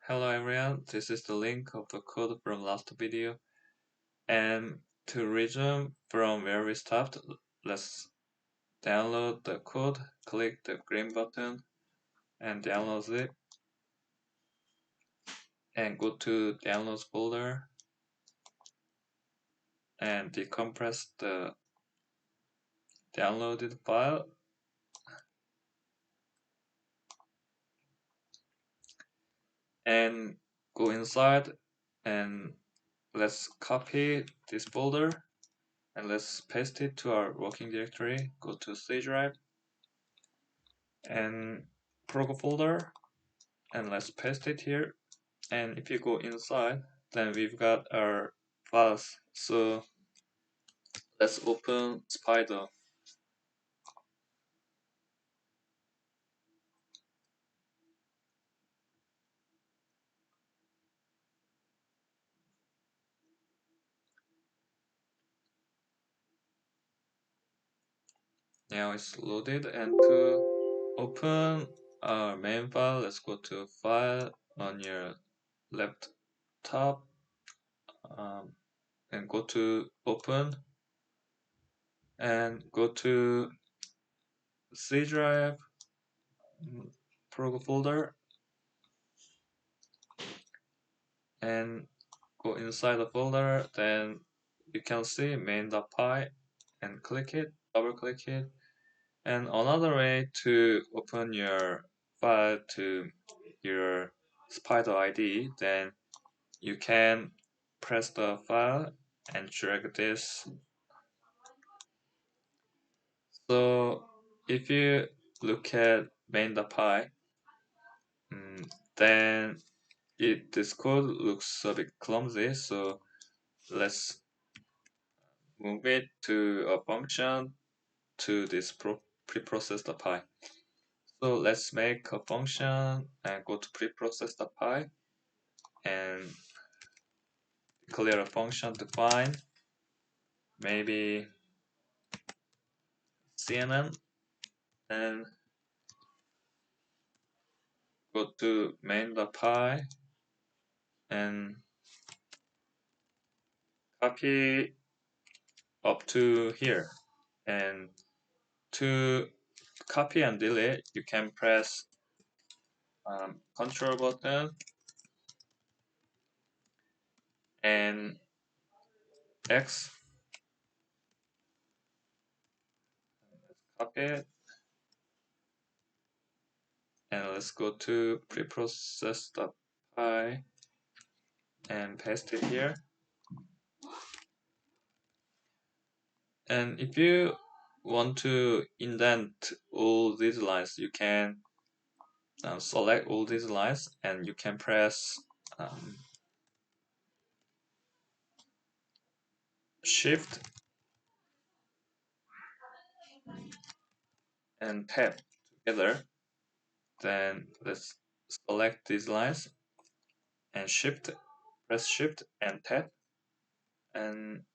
Hello everyone, this is the link of the code from last video. And to resume from where we stopped, let's download the code, click the green button and download it. And go to downloads folder and decompress the downloaded file. And go inside and let's copy this folder and let's paste it to our working directory. Go to C drive and prog folder and let's paste it here. And if you go inside, then we've got our files. So let's open Spider. Now it's loaded, and to open our main file, let's go to File on your left top and go to Open and go to C drive, prog folder, and go inside the folder. Then you can see main.py and click it, double click it. And another way to open your file to your Spider ID, then you can press the file and drag this. So if you look at main.py, then this code looks a bit clumsy. So let's move it to a function to this preprocessed.py. So let's make a function and go to preprocessed.py and declare a function to find maybe CNN and go to main.py and copy up to here. And to copy and delete, you can press Control button and X. Copy it. And let's go to preprocess.py and paste it here. And if you want to indent all these lines, you can select all these lines and you can press Shift and Tab together. Then let's select these lines and press Shift and Tab, and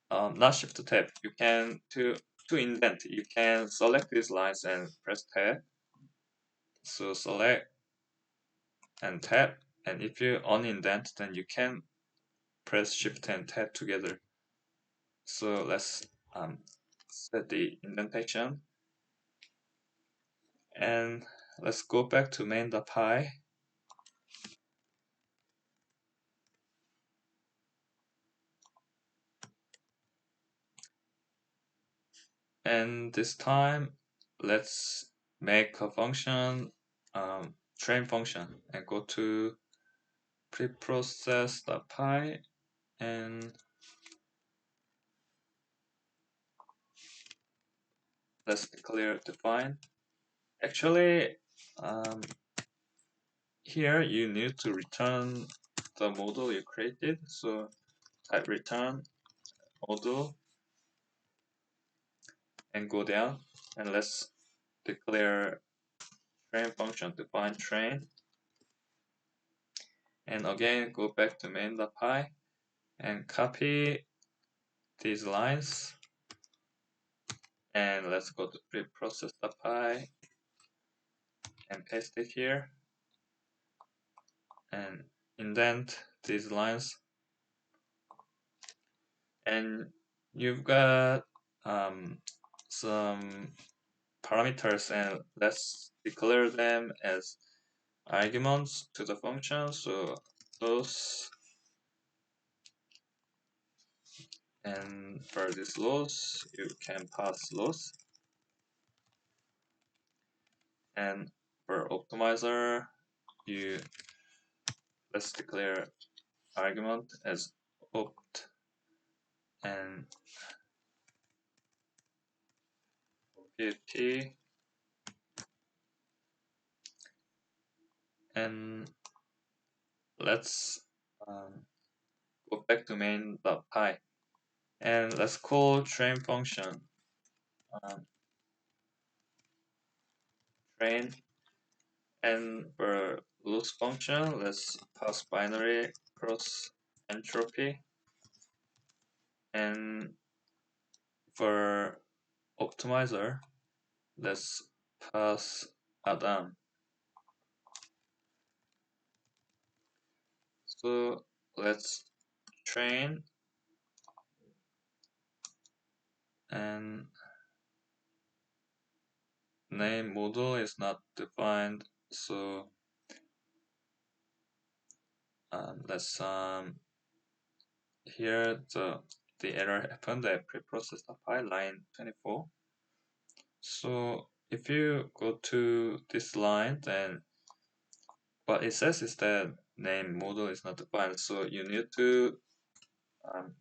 not Shift to Tab. You can to indent. You can select these lines and press Tab. So select and Tab, and if you unindent, then you can press Shift and Tab together. So let's set the indentation, and let's go back to main.py. And this time, let's make a function, train function, and go to preprocess.py and let's declare define. Actually, here you need to return the model you created. So type return model and go down, and let's declare train function define train. And again, go back to main.py and copy these lines. And let's go to preprocess.py and paste it here. and indent these lines. And you've got some parameters, and let's declare them as arguments to the function. So those, and for this loss you can pass loss, and for optimizer you let's declare argument as opt and pt, and let's go back to main.py, and let's call train function um, train, and for loss function let's pass binary cross entropy, and for optimizer let's pass Adam. So let's train, and name model is not defined, so let's here the error happened at preprocess.py line 24. So if you go to this line, then what it says is that name model is not defined, so you need to um,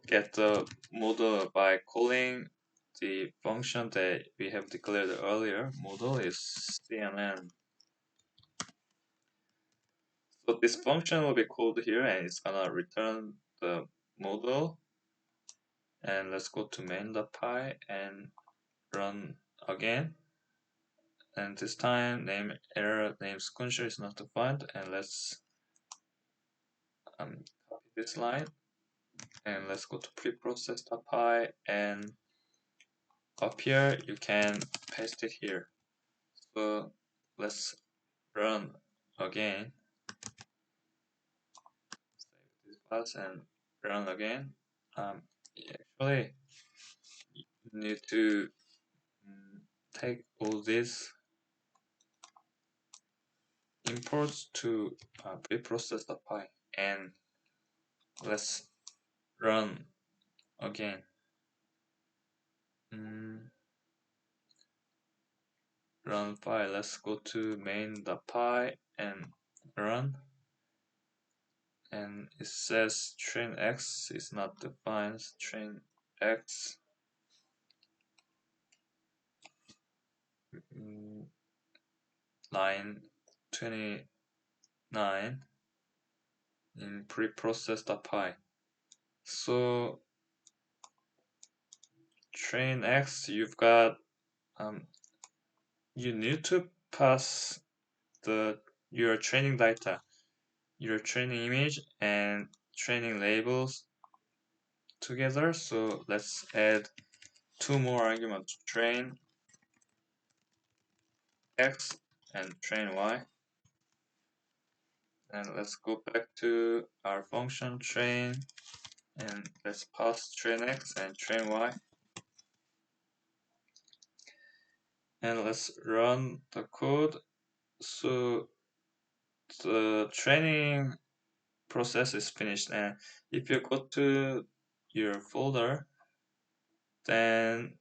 get the model by calling the function that we have declared earlier. Model is CNN. So this function will be called here, and it's gonna return the model. And let's go to main.py and run again. And this time name error name sequential is not defined, and let's copy this line, and let's go to preprocess.py, and up here you can paste it here. So let's run again, save this pass and run again. Actually you need to take all these imports to preprocess.py, and let's run again. Run file. Let's go to main.py and run. And it says train x is not defined. Train x line 29 in preprocess.py. So train x, you've got you need to pass your training data, your training image and training labels together. So let's add two more arguments, train x and train y. And let's go back to our function train, and let's pass train x and train y. And let's run the code. So the training process is finished, and if you go to your folder, then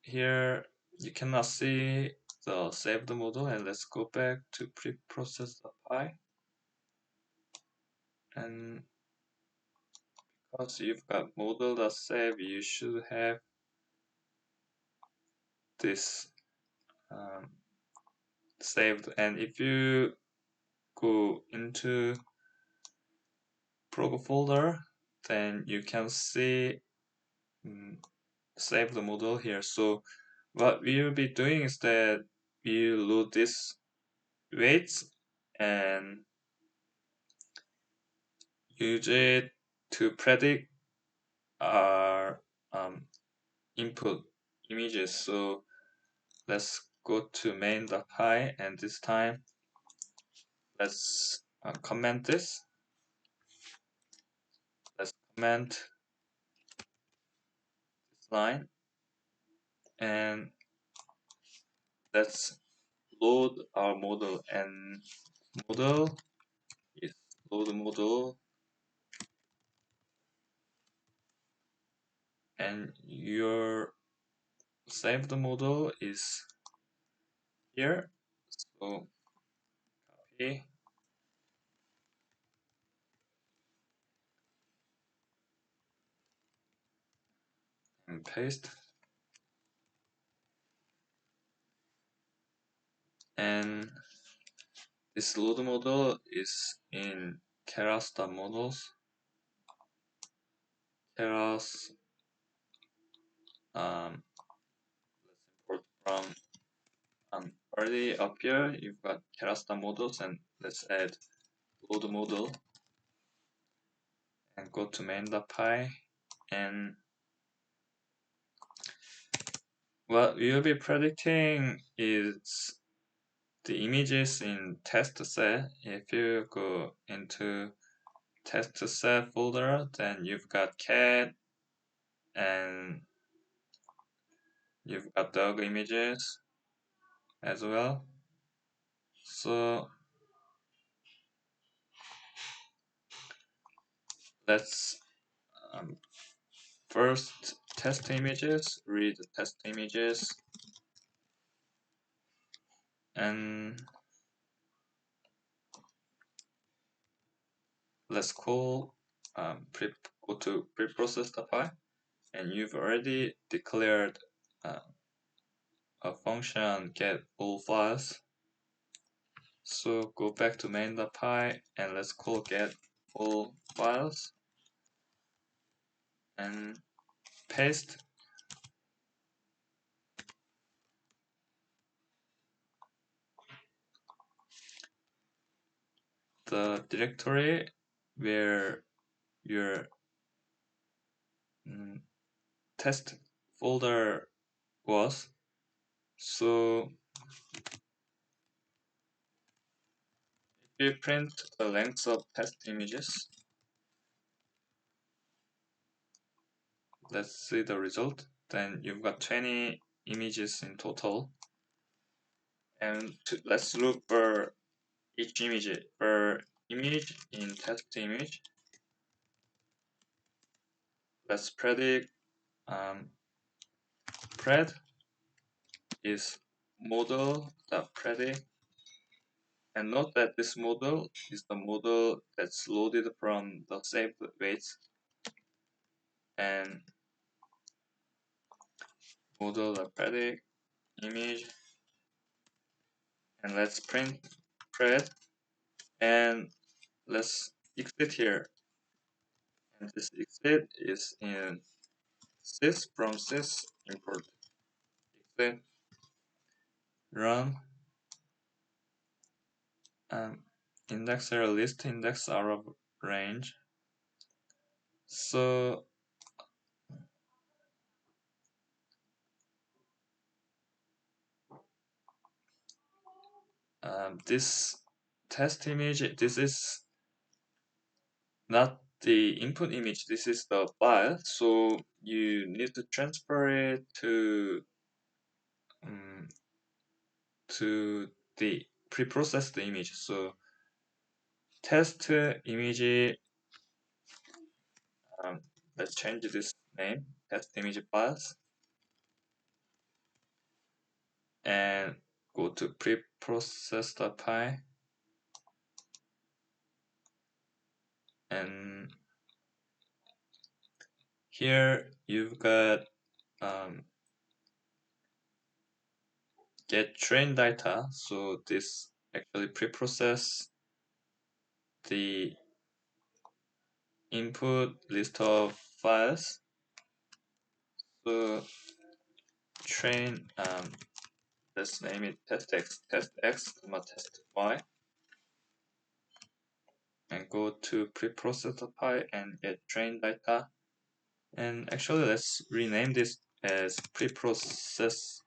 here you cannot see the saved model. And let's go back to preprocess.py, and because you've got model.save, you should have this saved. And if you go into prog folder, then you can see save the model here. So what we will be doing is that we load this weights and use it to predict our input images. So let's go to main.py, and this time let's comment this. Let's comment this line and let's load our model, and model is load model, and your saved model is here. So copy and paste, and this load model is in Keras models. Keras, let's import from already up here. You've got Keras models, and let's add load model and go to main.py, and what we'll be predicting is the images in test set. If you go into test set folder, then you've got cat and you've got dog images as well. So let's first test images, read the test images, and let's call go to preprocess.py, and you've already declared a function get all files. So go back to main.py and let's call get all files and paste the directory where your test folder was. So if you print the length of test images, let's see the result. Then you've got 20 images in total. And let's look for each image. For image in test image, let's predict pred is model.predict, and note that this model is the model that's loaded from the saved weights, and model.predict image, and let's print pred, and let's exit here, and this exit is in sys, from sys import exit, run, index error list, index out of range. So this test image, this is not the input image, this is the file, so you need to transfer it to the preprocessed image. So test image, let's change this name, test image files, and go to preprocess.py, and here you've got get train data. So this actually preprocess the input list of files. So train, let's name it test x, test y, and go to preprocess.py and get train data. And actually, let's rename this as preprocess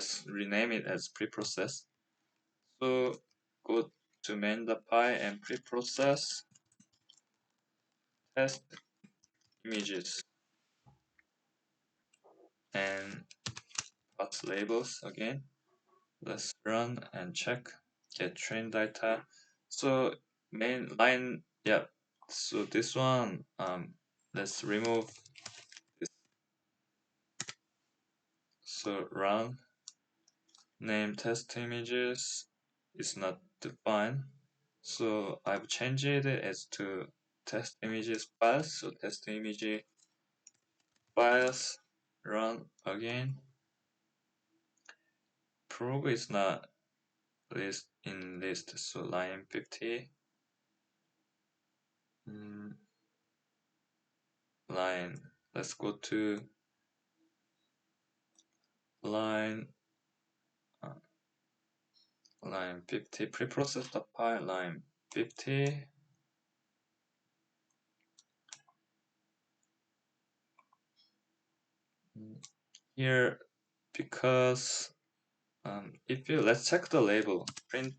let's rename it as preprocess. So go to main.py and preprocess test images and path labels again. Let's run and check get train data. So main line, yeah. So this one, let's remove this. So run name test images is not defined. So I've changed it as to test images files. So test image files run again. Prog is not list, so line 50. Line, let's go to line 50 preprocess.py line 50. Here, because if you let's check the label, print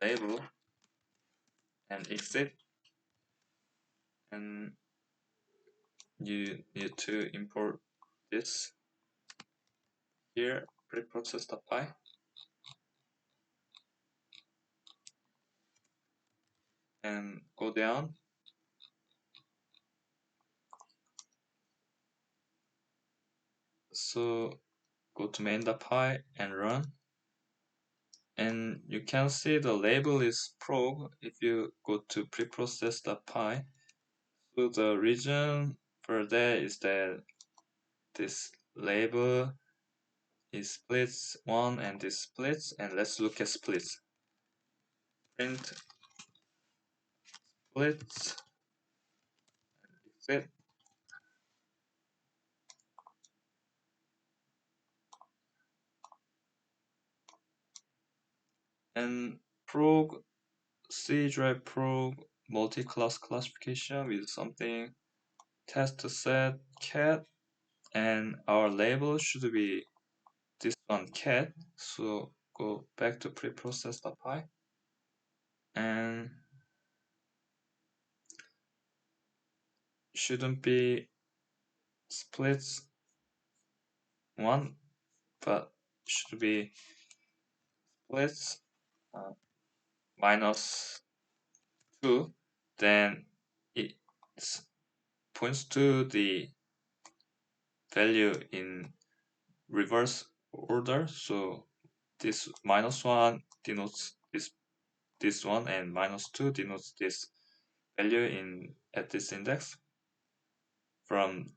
label and exit, and you need to import this here preprocess.py and go down. So go to main.py and run, and you can see the label is prog. If you go to preprocess.py, so the reason for that is that this label is splits 1 and this splits, and let's look at splits. Print splits exit, and prog C drive prog multi-class classification with something test set cat, and our label should be this one cat. So go back to preprocess.py and shouldn't be splits 1, but should be splits minus 2. Then it points to the value in reverse order. So this -1 denotes this one, and -2 denotes this value in at this index from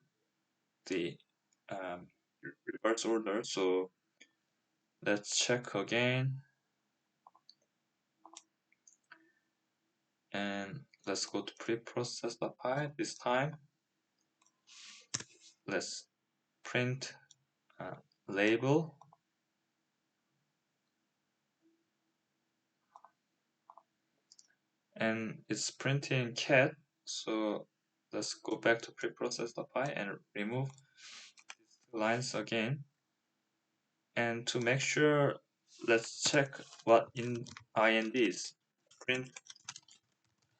the reverse order. So let's check again, and let's go to preprocess.py this time. Let's print label, and it's printing cat. So let's go back to preprocess.py and remove these lines again. And to make sure, let's check what in ind is. Print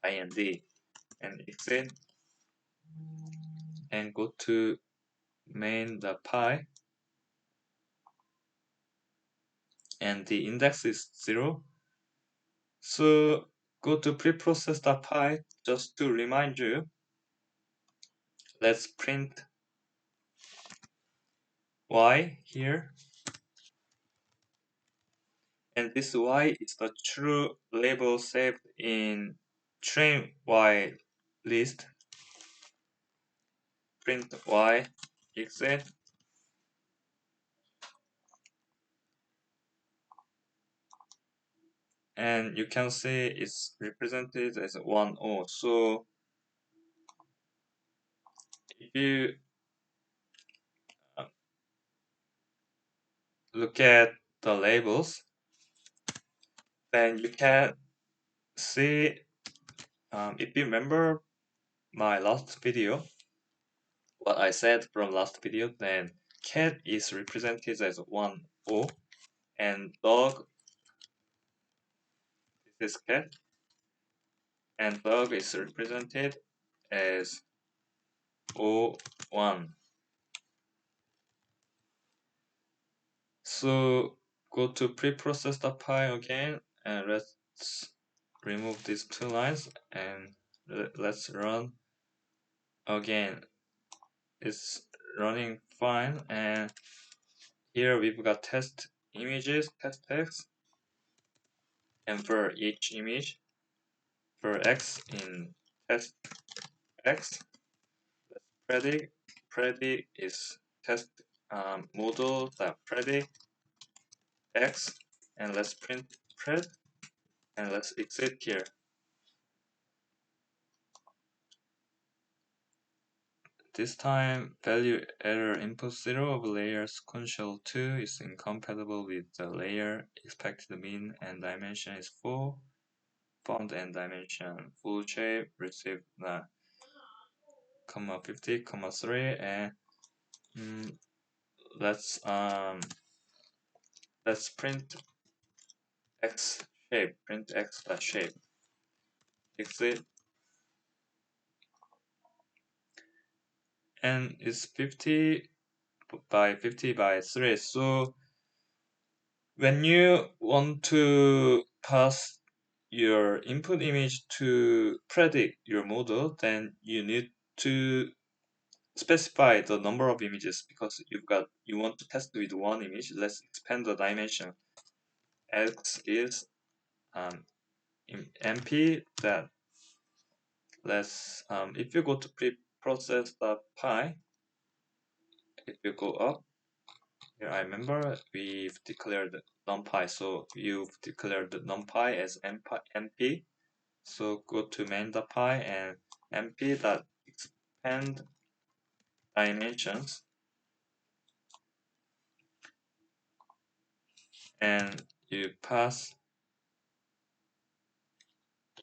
ind and exit, and go to main.py, and the index is 0. So go to preprocess.py just to remind you. Let's print y here, and this y is the true label saved in train y list. Print y exit, and you can see it's represented as 1-0. So if you look at the labels, then you can see, if you remember my last video, what I said from last video, then cat is represented as 1 O, and dog, this is cat, and dog is represented as O1. So go to preprocess.py again, and let's remove these two lines, and let's run again. It's running fine, and here we've got test images, test text, and for each image, for x in test x, predict is test model that predict x, and let's print pred, and let's exit here. This time, value error input 0 of layer sequential 2 is incompatible with the layer expected mean and dimension is 4. Font and dimension full shape received comma 50 comma 3, and let's print x shape, print x dot shape, exit, and it's 50 by 50 by 3. So when you want to pass your input image to predict your model, then you need to specify the number of images, because you want to test with one image. Let's expand the dimension. X is in MP that let's if you go to preprocess.py, if you go up here, I remember we've declared numpy, so you've declared numpy as MP. So go to main.py and mp.expand dimensions, and you pass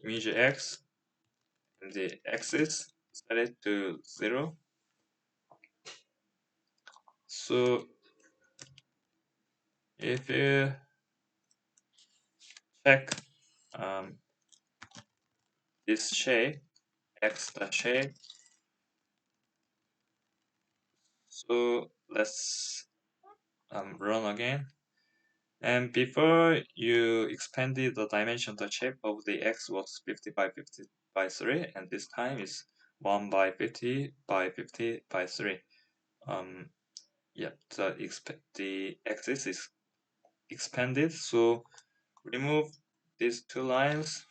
image x, and the axis set it to 0. So if you check this shape, x dot shape, so let's run again. And before you expanded the dimension, the shape of the x was 50 by 50 by 3, and this time is 1 by 50 by 50 by 3. Yeah, the axis is expanded, so remove these two lines,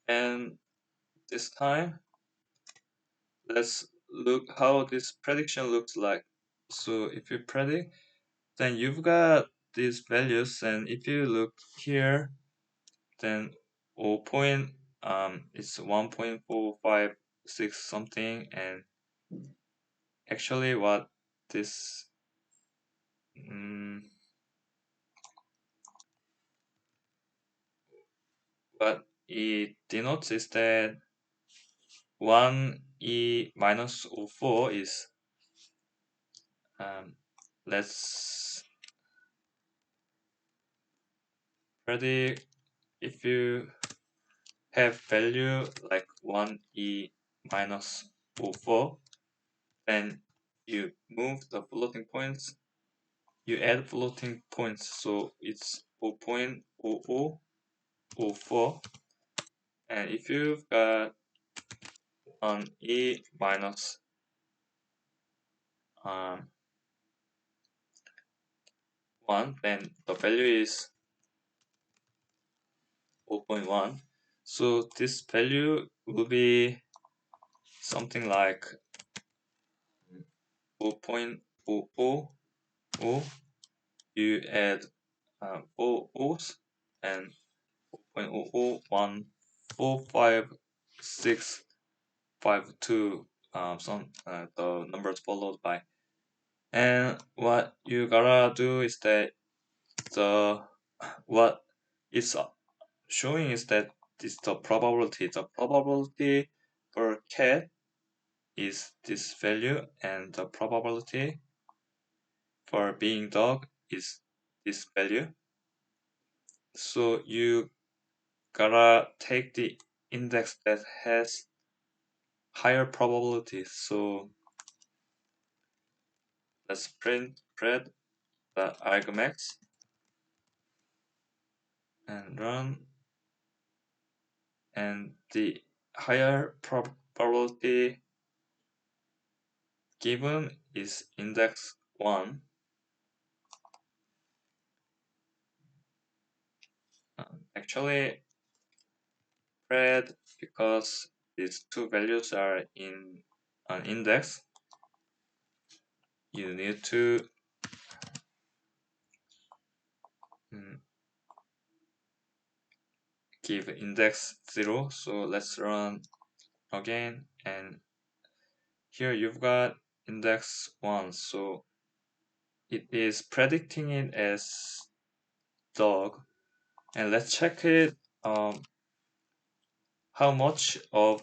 and this time let's look how this prediction looks like. So if you predict, then you've got these values, and if you look here, then 0 point it's 1.456 something, and actually what this what it denotes is that 1e minus 04 is let's predict, if you have value like 1e minus 04, then you move the floating points, you add floating points, so it's 0.0004, and if you've got 1e minus 1, then the value is 0.1. So this value will be something like 0.000. You add 4 O's, and 0.0014565 the numbers followed by. And what you gotta do is that what it's showing is that this the probability. The probability per cat is this value, and the probability for being dog is this value. So you gotta take the index that has higher probability. So let's print the argmax and run, and the higher probability given is index 1. Actually, spread, because these two values are in an index, you need to give index 0. So let's run again, and here you've got index 1. So it is predicting it as dog, and let's check it how much of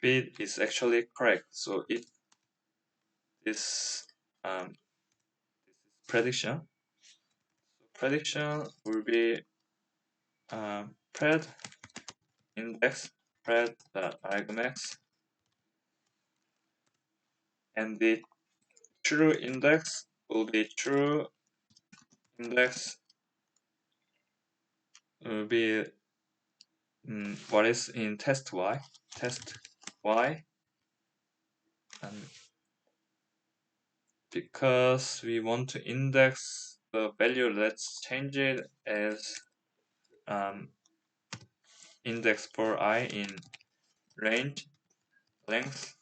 it is actually correct. So if this prediction, will be pred index pred argmax, and the true index will be true index will be what is in test y, and because we want to index the value, let's change it as index for I in range length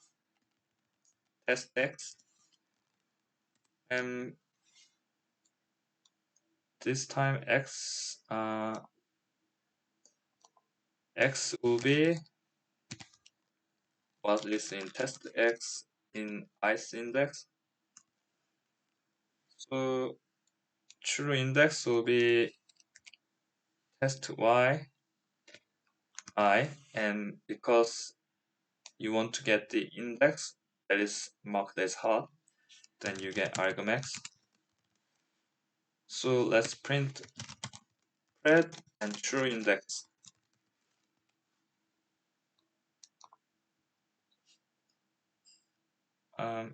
test x, and this time x will be what is in test x in ice index. So true index will be test y I, and because you want to get the index that is marked as hot, then you get argmax. So let's print pred and true index.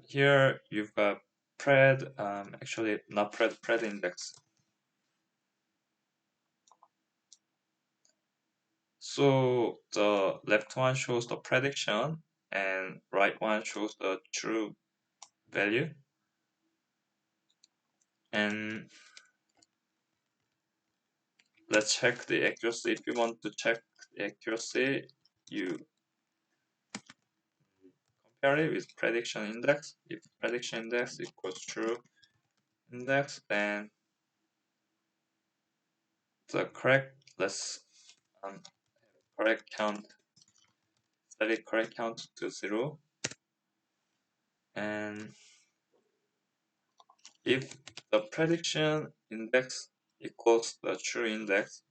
Here you've got pred, actually not pred index. So the left one shows the prediction and right one shows the true value. And let's check the accuracy. If you want to check the accuracy, you compare it with prediction index. If prediction index equals true index, then the correct, let's correct count, set it correct count to 0. And if the prediction index equals the true index,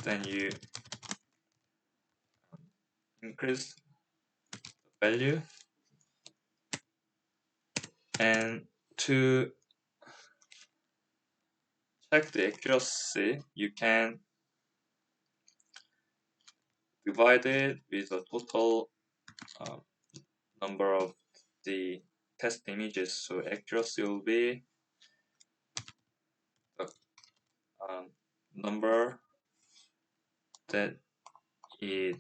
then you increase the value. And to check the accuracy, you can divide it with the total number of the test images. So accuracy will be the number that it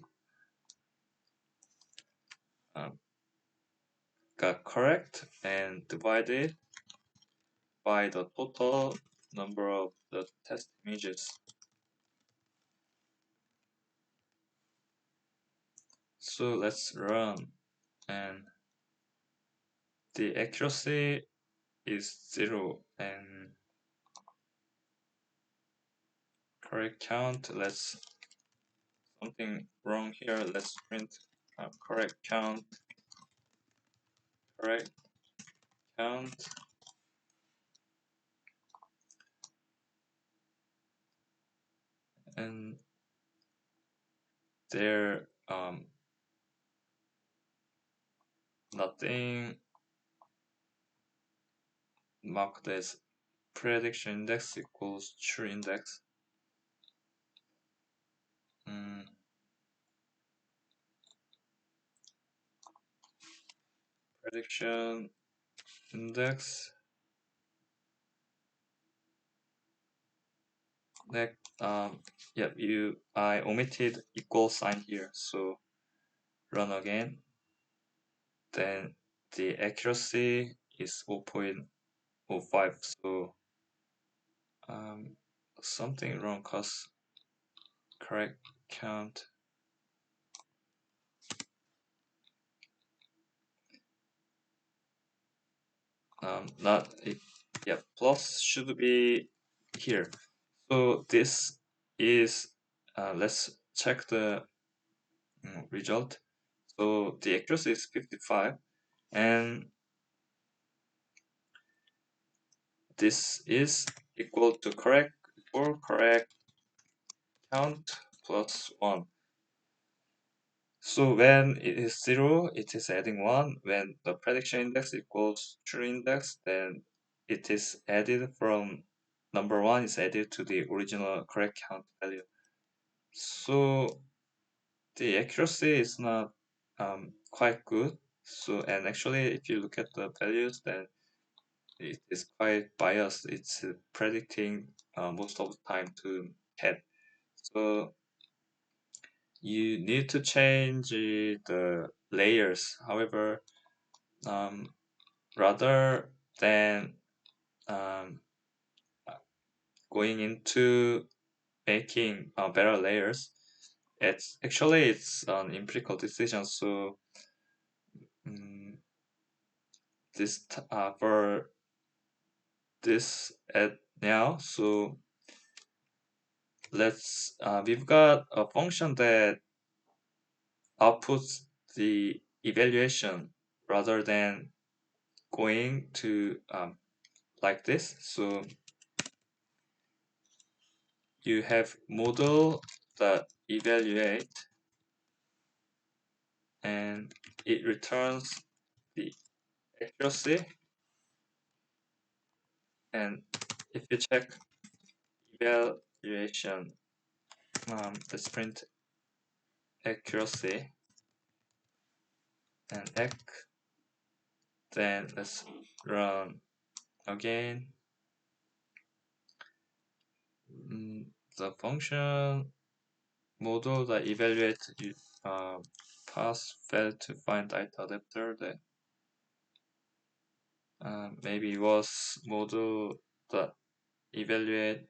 got correct and divided by the total number of the test images. So let's run, and the accuracy is 0 and correct count, let's something wrong here, let's print correct count, and there nothing marked as prediction index equals true index. Prediction index that yep, I omitted equal sign here, so run again. Then the accuracy is 0.05, so something wrong cause correct count not it, yeah, plus should be here. So this is let's check the result. So the accuracy is 55, and this is equal to correct count plus 1. So when it is 0, it is adding 1. When the prediction index equals true index, then it is added from number 1 is added to the original correct count value. So the accuracy is not quite good. So, and actually if you look at the values, then it is quite biased. It's predicting most of the time to cat. So you need to change the layers. However, rather than um, going into making better layers, it's an empirical decision. So um, for this at now, so we've got a function that outputs the evaluation rather than going to like this. So you have model that evaluate, and it returns the accuracy. And if you check evaluation, let's print accuracy and ec. Then let's run again. The function model that evaluate pass failed to find data adapter. That maybe was model that evaluate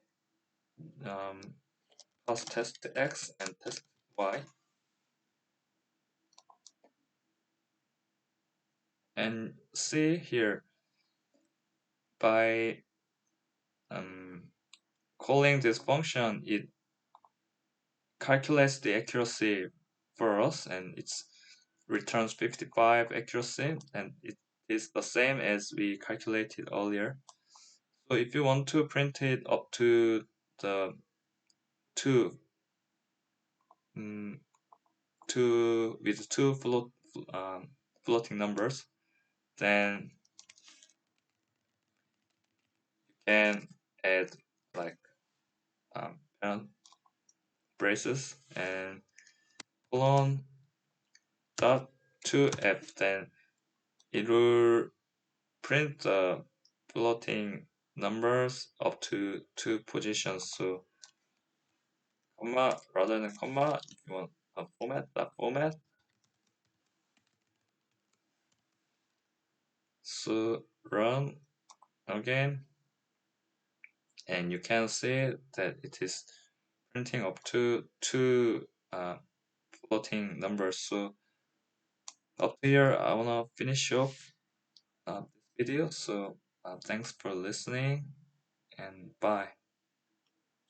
pass test X and test Y. And see here, by calling this function, it calculates the accuracy for us, and it returns 55 accuracy, and it is the same as we calculated earlier. So if you want to print it up to the two with two floating numbers, then you can add like parent braces and colon dot to f. Then it will print the floating numbers up to two positions. So comma rather than comma, if you want a format. So run again, and you can see that it is printing up to two floating numbers. So up here, I wanna finish off this video. So thanks for listening, and bye.